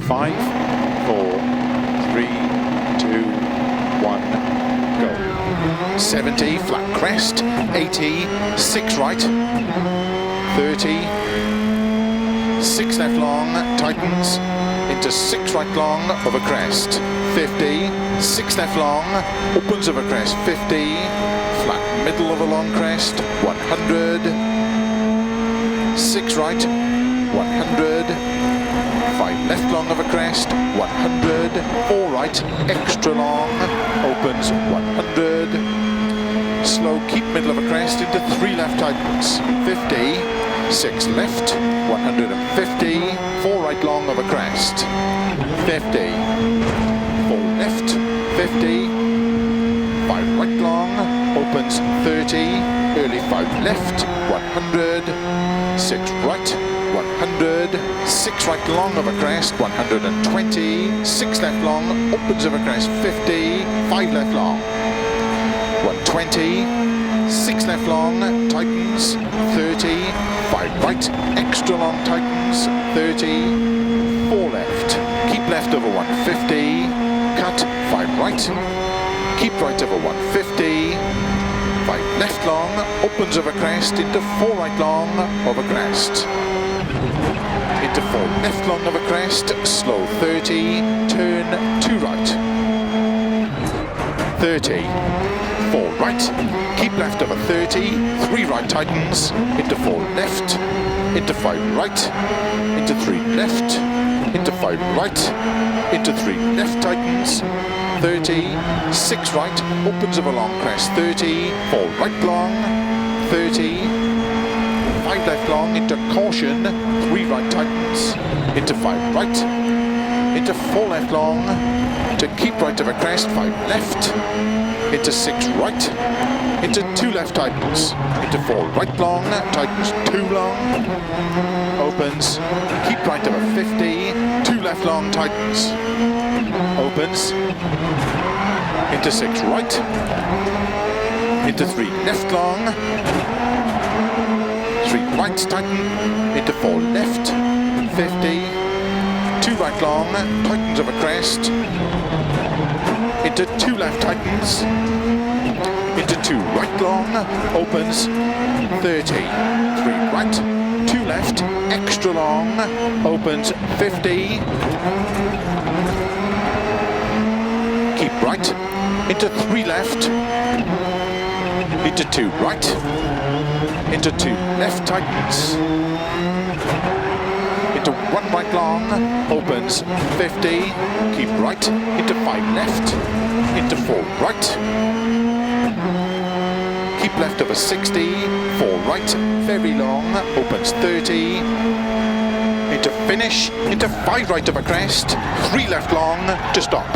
5, 4, 3, 2, 1, go. 70, flat crest, 80, 6 right, 30, 6 left long, tightens, into 6 right long, over crest, 50, 6 left long, opens over crest, 50, flat middle of a long crest, 100, 6 right, 100, 5 left long of a crest, 100, 4 right, extra long, opens 100, slow, keep middle of a crest, into 3 left tightens, 50, 6 left, 150, 4 right long of a crest, 50, 4 left, 50, 5 right long, opens 30, early 5 left, 100, 6 right, 100, 6 right long of a crest, 120, 6 left long, opens of a crest, 50, 5 left long, 120, 6 left long, tightens, 30, 5 right, extra long tightens, 30, 4 left, keep left over 150, cut, 5 right, keep right over 150, 5 left long, opens over crest, into 4 right long, over crest. Into 4 left long of a crest, slow 30, turn 2 right. 30, 4 right, keep left over 30, 3 right tightens, into 4 left, into 5 right, into 3 left, into 5 right, into 3 left tightens, 30, 6 right, opens of a long crest, 30, 4 right long, 30, 5 left long, into caution, 3 right tightens, into 5 right, into 4 left long, to keep right of a crest, 5 left, into 6 right, into 2 left tightens, into 4 right long, tightens 2 long, opens, keep right of a 50, 2 left long tightens, opens, into 6 right, into 3 left long, 3 right tighten, into 4 left, 50, 2 right long, tightens of a crest, into 2 left tightens, into 2 right long, opens, 30, 3 right, 2 left, extra long, opens, 50, keep right, into 3 left, into 2 right, into 2 left tightens, into 1 right long, opens 50, keep right, into 5 left, into 4 right, keep left over 60, 4 right, very long, opens 30, into finish, into 5 right of a crest, 3 left long, to stop.